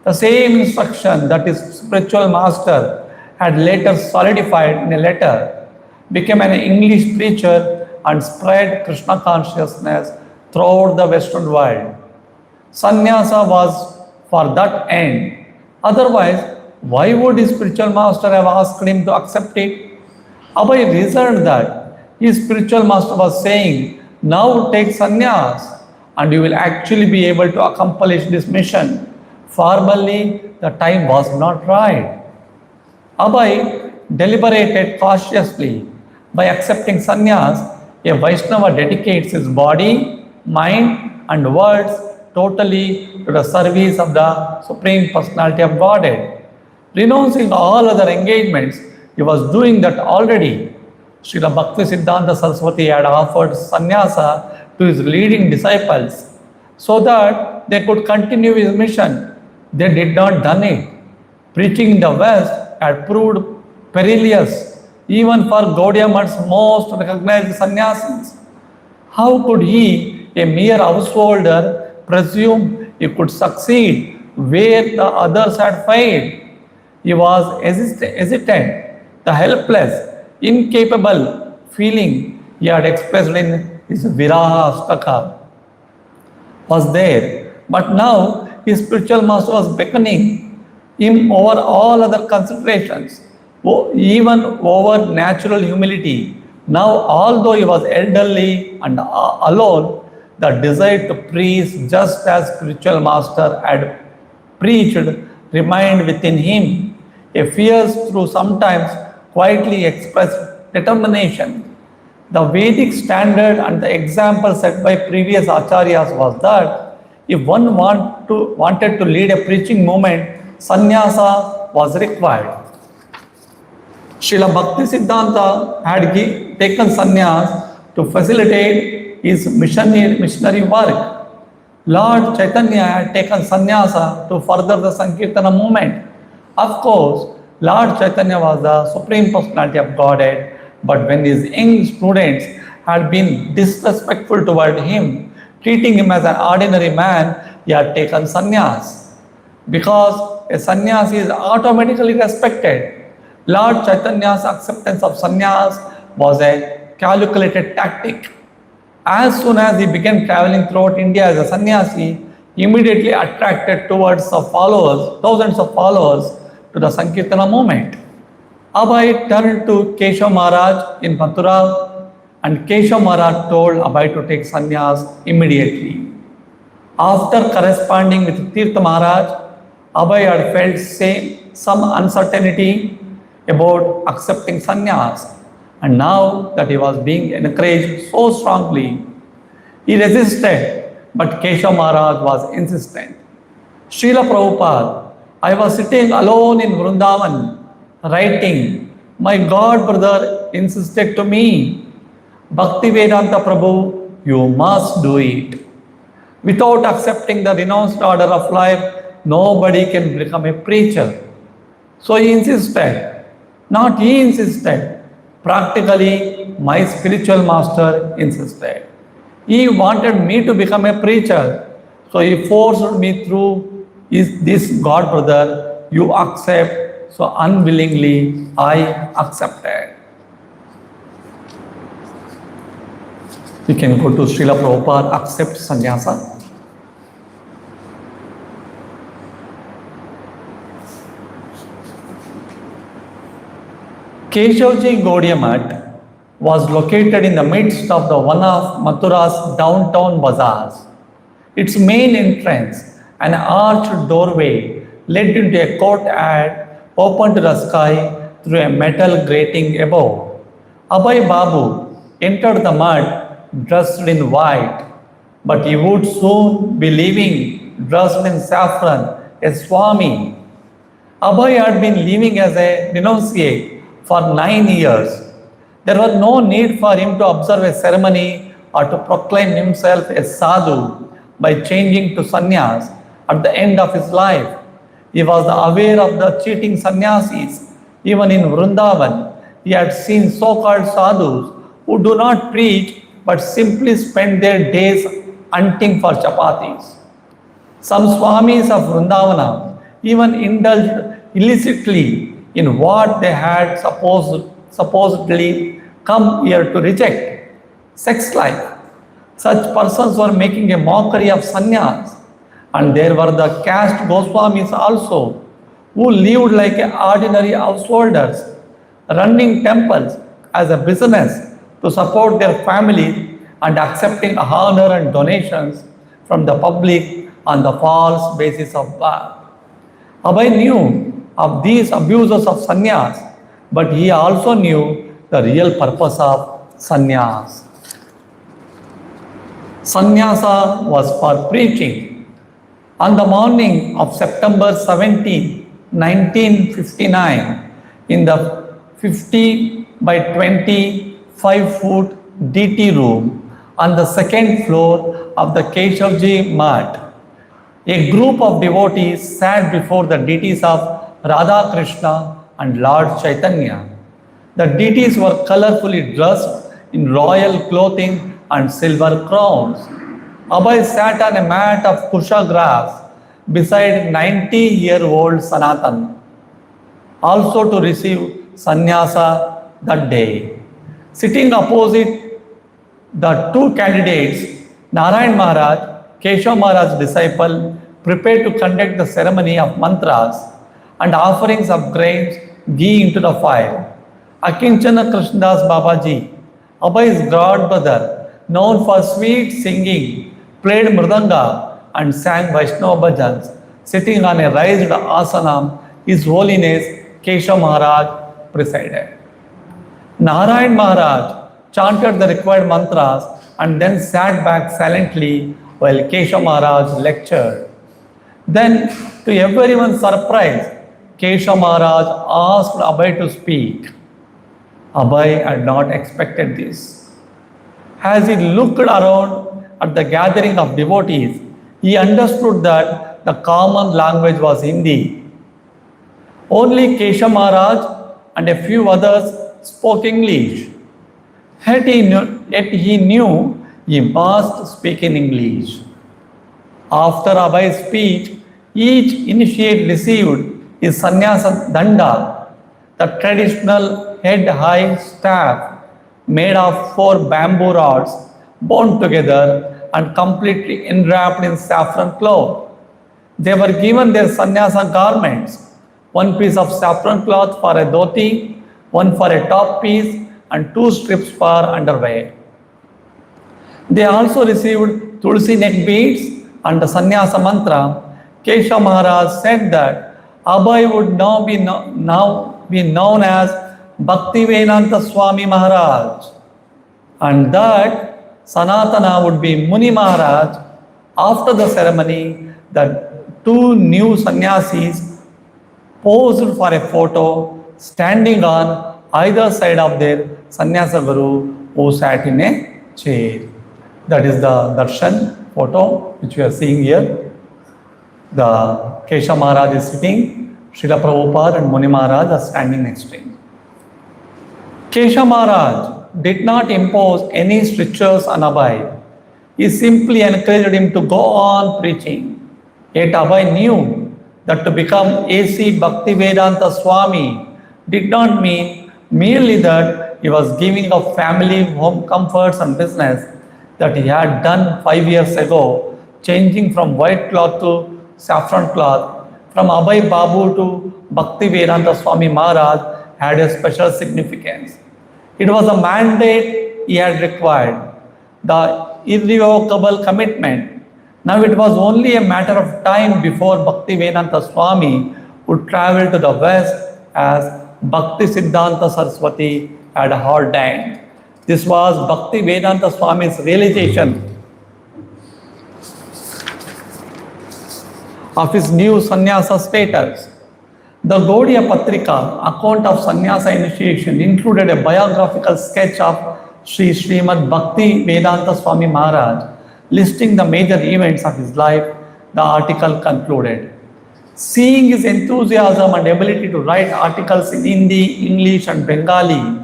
The same instruction that his spiritual master had later solidified in a letter, became an English preacher and spread Krishna consciousness throughout the Western world. Sannyasa was for that end. Otherwise, why would his spiritual master have asked him to accept it? Abhay reasoned that his spiritual master was saying, now take sannyas and you will actually be able to accomplish this mission. Formally, the time was not right. Abhay deliberated cautiously. By accepting sannyas, a Vaishnava dedicates his body, mind, and words totally to the service of the Supreme Personality of Godhead. Renouncing all other engagements, he was doing that already. Srila Bhakti Siddhanta Saraswati had offered sannyasa to his leading disciples so that they could continue his mission. They did not done it. Preaching in the West had proved perilous even for Gaudiya Math's most recognized sannyasis. How could he, a mere householder, presume he could succeed where the others had failed? He was hesitant, the helpless, incapable feeling he had expressed in his Viraha Astaka was there. But now his spiritual master was beckoning him over all other considerations, even over natural humility. Now, although he was elderly and alone, the desire to preach just as spiritual master had preached remained within him. A fierce, through sometimes quietly expressed determination. The Vedic standard and the example set by previous acharyas was that if one wanted to lead a preaching movement, sannyasa was required. Srila Bhakti Siddhanta had taken sannyas to facilitate his missionary work. Lord Chaitanya had taken sannyasa to further the Sankirtana movement. Of course, Lord Chaitanya was the Supreme Personality of Godhead, but when his young students had been disrespectful toward him, treating him as an ordinary man, he had taken sannyas. Because a sannyas is automatically respected, Lord Chaitanya's acceptance of sannyas was a calculated tactic. As soon as he began traveling throughout India as a sannyasi, he immediately attracted towards thousands of followers to the Sankirtana movement. Abhay turned to Keshav Maharaj in Mathura, and Keshav Maharaj told Abhay to take sannyas immediately. After corresponding with Tirtha Maharaj, Abhay had felt some uncertainty about accepting sannyas, and now that he was being encouraged so strongly, he resisted, but Keshav Maharaj was insistent. Srila Prabhupada, I was sitting alone in Vrindavan, writing. My God brother insisted to me, Bhaktivedanta Prabhu, you must do it. Without accepting the renounced order of life, nobody can become a preacher. So he insisted. Not he insisted. Practically, my spiritual master insisted. He wanted me to become a preacher. So he forced me through. Is this God brother, you accept, so unwillingly I accepted. You can go to Srila Prabhupada, accept sannyasa. Keshavji Gaudiya Math was located in the midst of one of Mathura's downtown bazaars. Its main entrance, an arched doorway, led into a courtyard open to the sky through a metal grating above. Abhay Babu entered the mud dressed in white, but he would soon be leaving dressed in saffron, a Swami. Abhay had been living as a renunciate for 9 years. There was no need for him to observe a ceremony or to proclaim himself a sadhu by changing to sannyas at the end of his life. He was aware of the cheating sannyasis. Even in Vrindavan, he had seen so-called sadhus who do not preach but simply spend their days hunting for chapatis. Some swamis of Vrindavana even indulged illicitly in what they had supposedly come here to reject, sex life. Such persons were making a mockery of sannyas. And there were the caste Goswamis also, who lived like ordinary householders, running temples as a business to support their families and accepting honor and donations from the public on the false basis of birth. Abhay knew of these abusers of sannyas, but he also knew the real purpose of sannyas. Sannyasa was for preaching. On the morning of September 17, 1959, in the 50 by 25-foot DT room on the second floor of the Keshavji Mat, a group of devotees sat before the deities of Radha Krishna and Lord Chaitanya. The deities were colorfully dressed in royal clothing and silver crowns. Abhay sat on a mat of kusha grass beside 90-year-old Sanatan, also to receive sannyasa that day. Sitting opposite the two candidates, Narayan Maharaj, Keshav Maharaj's disciple, prepared to conduct the ceremony of mantras and offerings of grains, ghee into the fire. Akinchana Krishnadas Babaji, Abhay's god brother, known for sweet singing, played mridanga and sang Vaishnava bhajans, sitting on a raised asana. His Holiness Keshav Maharaj presided. Narayan Maharaj chanted the required mantras and then sat back silently while Keshav Maharaj lectured. Then, to everyone's surprise, Keshav Maharaj asked Abhay to speak. Abhay had not expected this. As he looked around at the gathering of devotees, he understood that the common language was Hindi. Only Keshav Maharaj and a few others spoke English. Yet he knew he must speak in English. After Abhay's speech, each initiate received his sannyasa danda, the traditional head-high staff made of 4 bamboo rods bound together and completely enwrapped in saffron cloth. They were given their sannyasa garments, 1 piece of saffron cloth for a dhoti, 1 for a top piece, and 2 strips for underwear. They also received tulsi neck beads and the sannyasa mantra. Keshav Maharaj said that Abhay would now be known as Bhaktivedanta Swami Maharaj, and that Sanatana would be Muni Maharaj. After the ceremony, the 2 new sannyasis posed for a photo standing on either side of their sannyasa guru who sat in a chair. That is the darshan photo which we are seeing here. The Keshav Maharaj is sitting, Srila Prabhupada and Muni Maharaj are standing next to him. Keshav Maharaj did not impose any strictures on Abhay. He simply encouraged him to go on preaching. Yet Abhay knew that to become A.C. Bhaktivedanta Swami did not mean merely that he was giving up family, home comforts and business that he had done 5 years ago, changing from white cloth to saffron cloth, from Abhay Babu to Bhaktivedanta Swami Maharaj had a special significance. It was a mandate he had required, the irrevocable commitment. Now it was only a matter of time before Bhaktivedanta Swami would travel to the west as Bhakti Siddhanta Saraswati had ordained. This was Bhaktivedanta Swami's realization of his new sannyasa status. The Gaudiya Patrika, account of sannyasa initiation, included a biographical sketch of Srimad Bhakti Vedanta Swami Maharaj, listing the major events of his life. The article concluded, seeing his enthusiasm and ability to write articles in Hindi, English and Bengali,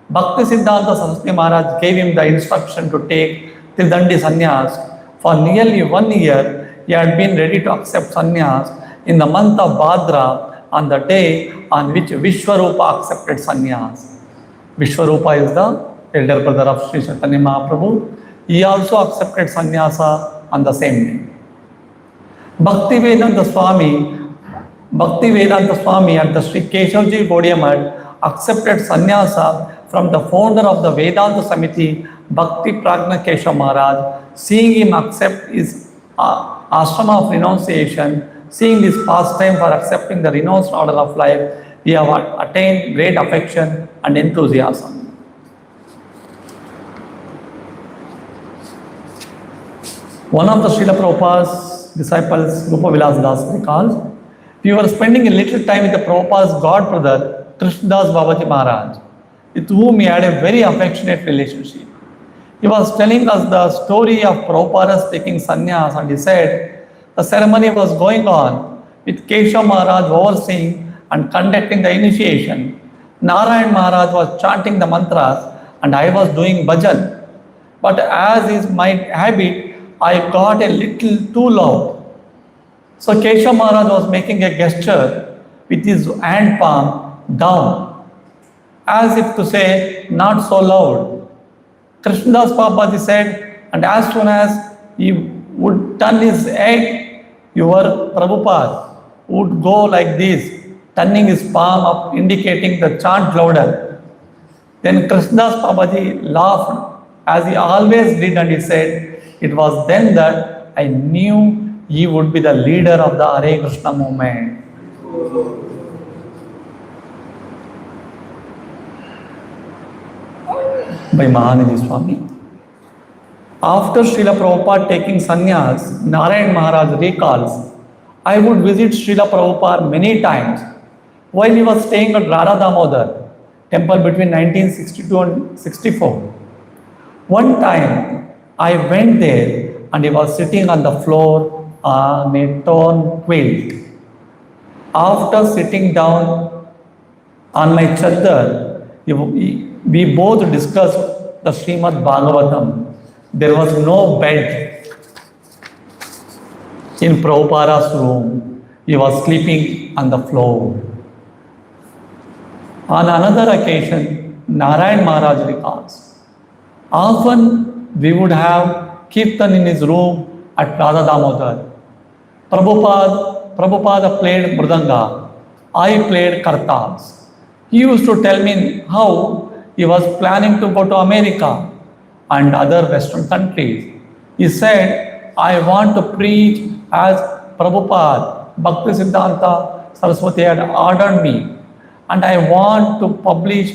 Bhakti Siddhanta Saraswati Maharaj gave him the instruction to take Tridandi Sannyas. For nearly 1 year, he had been ready to accept sannyas in the month of Bhadra on the day on which Vishwarupa accepted sannyas. Vishwarupa is the elder brother of Sri Chaitanya Mahaprabhu. He also accepted sannyasa on the same day. Bhaktivedanta Swami at the Sri Keshavji Gaudiya Math accepted sannyasa from the founder of the Vedanta Samiti, Bhakti Pragna Keshav Maharaj. Seeing him accept his ashrama of renunciation, seeing this pastime for accepting the renounced order of life, we have attained great affection and enthusiasm. One of the Srila Prabhupada's disciples, Rupa Vilas Das, recalls, we were spending a little time with the Prabhupada's god brother, Krishnadas Babaji Maharaj, with whom he had a very affectionate relationship. He was telling us the story of Prabhupada's taking sannyas, and he said the ceremony was going on with Keshav Maharaj overseeing and conducting the initiation. Narayan Maharaj was chanting the mantras and I was doing bhajan. But as is my habit, I got a little too loud. So Keshav Maharaj was making a gesture with his hand palm down, as if to say, not so loud. Krishnadas Babaji said, and as soon as he would turn his head, your Prabhupada would go like this, turning his palm up, indicating the chant louder. Then Krishnadas Babaji laughed, as he always did, and he said, it was then that I knew he would be the leader of the Hare Krishna movement. By Mahanidhi Swami. After Srila Prabhupada taking sannyas, Narayan Maharaj recalls, I would visit Srila Prabhupada many times while he was staying at Radha Damodar temple between 1962 and 64. One time, I went there and he was sitting on the floor on a torn quilt. After sitting down on my chadar, we both discussed the Srimad Bhagavatam. There was no bed in Prabhupada's room. He was sleeping on the floor. On another occasion, Narayan Maharaj recalls, often we would have kirtan in his room at Radha Damodar. Prabhupada played mridanga. I played kartals. He used to tell me how he was planning to go to America and other Western countries. He said, I want to preach as Prabhupada, Bhakti Siddhanta Saraswati had ordered me, and I want to publish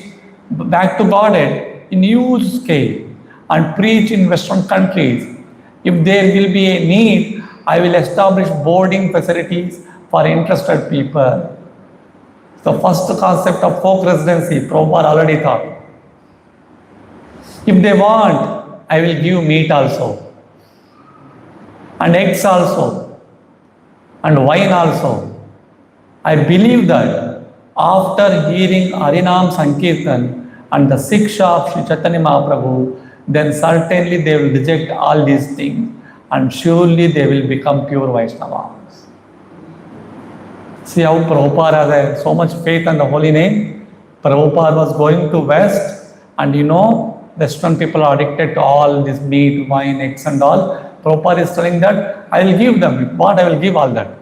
back to Godhead in huge scale and preach in Western countries. If there will be a need, I will establish boarding facilities for interested people. The first concept of folk residency, Prabhupada already thought. If they want, I will give meat also, and eggs also, and wine also. I believe that after hearing Harinam Sankirtan and the Siksha of Sri Chaitanya Mahaprabhu, then certainly they will reject all these things and surely they will become pure Vaishnavas. See how Prabhupada has so much faith in the holy name. Prabhupada was going to West, and Western people are addicted to all this meat, wine, eggs and all. Prabhupada is telling that I will give them. What I will give all that.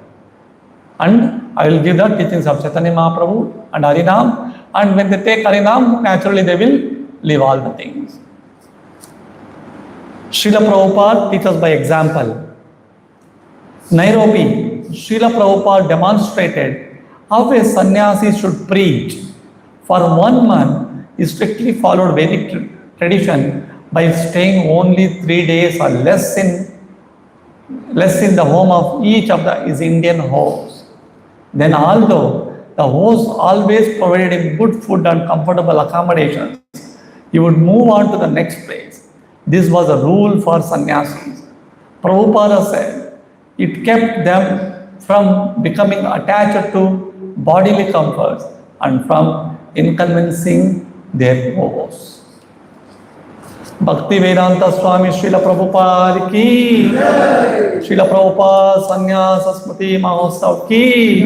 And I will give the teachings of Chaitanya Mahaprabhu and Harinam. And when they take Harinam, naturally they will leave all the things. Srila Prabhupada teaches by example. Nairobi, Srila Prabhupada demonstrated how a sannyasi should preach. For 1 month, he strictly followed Vedic tradition by staying only 3 days or less in the home of each of his Indian hosts. Then although the host always provided him good food and comfortable accommodations, he would move on to the next place. This was a rule for sannyasis. Prabhupada said it kept them from becoming attached to bodily comforts and from inconveniencing their hosts. Bhakti Vedanta Swami Srila Prabhupada ki, Srila Prabhupada Sannyas Smriti Mahotsav ki.